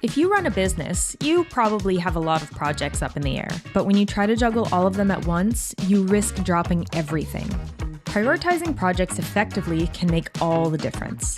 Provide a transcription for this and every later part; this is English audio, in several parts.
If you run a business, you probably have a lot of projects up in the air. But when you try to juggle all of them at once, you risk dropping everything. Prioritizing projects effectively can make all the difference.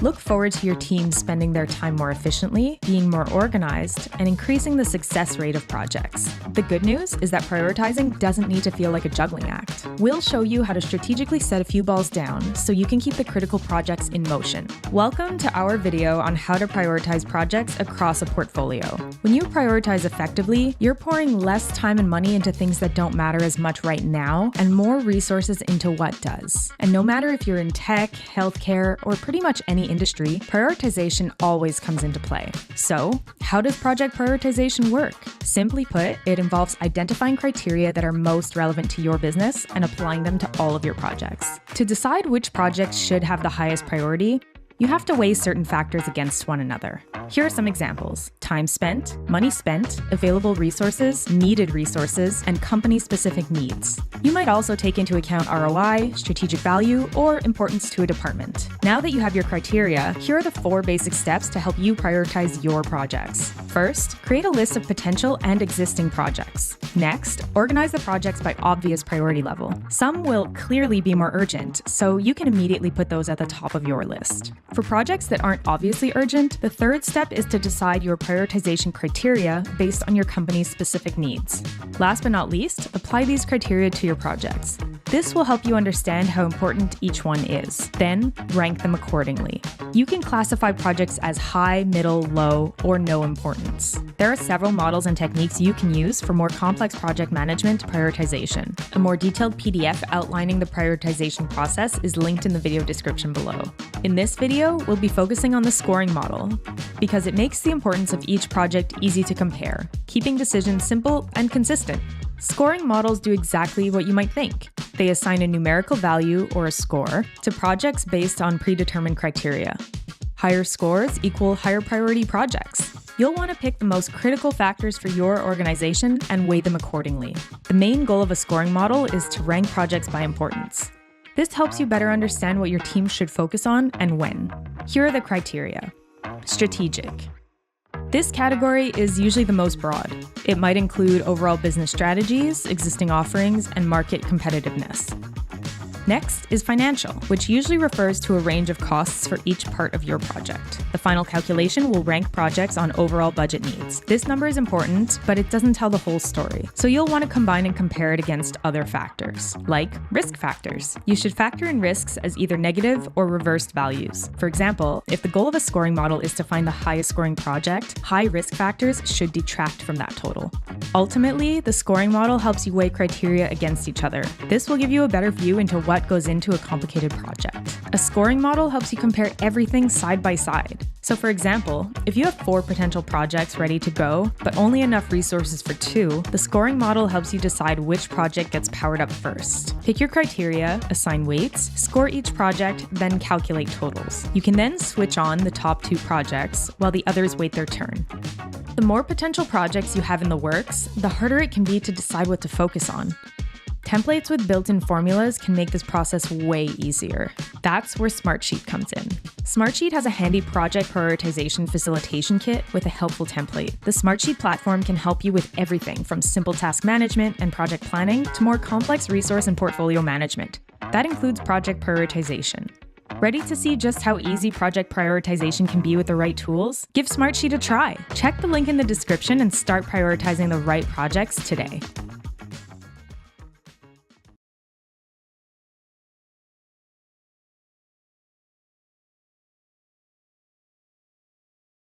Look forward to your team spending their time more efficiently, being more organized, and increasing the success rate of projects. The good news is that prioritizing doesn't need to feel like a juggling act. We'll show you how to strategically set a few balls down so you can keep the critical projects in motion. Welcome to our video on how to prioritize projects across a portfolio. When you prioritize effectively, you're pouring less time and money into things that don't matter as much right now and more resources into what does. And no matter if you're in tech, healthcare, or pretty much any industry, prioritization always comes into play. So, how does project prioritization work? Simply put, it involves identifying criteria that are most relevant to your business and applying them to all of your projects. To decide which projects should have the highest priority, you have to weigh certain factors against one another. Here are some examples: time spent, money spent, available resources, needed resources, and company-specific needs. You might also take into account ROI, strategic value, or importance to a department. Now that you have your criteria, here are the 4 basic steps to help you prioritize your projects. First, create a list of potential and existing projects. Next, organize the projects by obvious priority level. Some will clearly be more urgent, so you can immediately put those at the top of your list. For projects that aren't obviously urgent, the third step is to decide your prioritization criteria based on your company's specific needs. Last but not least, apply these criteria to your projects. This will help you understand how important each one is. Then, rank them accordingly. You can classify projects as high, middle, low, or no importance. There are several models and techniques you can use for more complex project management prioritization. A more detailed PDF outlining the prioritization process is linked in the video description below. In this video, we'll be focusing on the scoring model because it makes the importance of each project easy to compare, keeping decisions simple and consistent. Scoring models do exactly what you might think. They assign a numerical value, or a score, to projects based on predetermined criteria. Higher scores equal higher priority projects. You'll want to pick the most critical factors for your organization and weigh them accordingly. The main goal of a scoring model is to rank projects by importance. This helps you better understand what your team should focus on and when. Here are the criteria. Strategic. This category is usually the most broad. It might include overall business strategies, existing offerings, and market competitiveness. Next is financial, which usually refers to a range of costs for each part of your project. The final calculation will rank projects on overall budget needs. This number is important, but it doesn't tell the whole story. So you'll want to combine and compare it against other factors, like risk factors. You should factor in risks as either negative or reversed values. For example, if the goal of a scoring model is to find the highest scoring project, high risk factors should detract from that total. Ultimately, the scoring model helps you weigh criteria against each other. This will give you a better view into what goes into a complicated project. A scoring model helps you compare everything side by side. So for example, if you have 4 potential projects ready to go, but only enough resources for 2, the scoring model helps you decide which project gets powered up first. Pick your criteria, assign weights, score each project, then calculate totals. You can then switch on the top 2 projects while the others wait their turn. The more potential projects you have in the works, the harder it can be to decide what to focus on. Templates with built-in formulas can make this process way easier. That's where Smartsheet comes in. Smartsheet has a handy project prioritization facilitation kit with a helpful template. The Smartsheet platform can help you with everything from simple task management and project planning to more complex resource and portfolio management. That includes project prioritization. Ready to see just how easy project prioritization can be with the right tools? Give Smartsheet a try. Check the link in the description and start prioritizing the right projects today.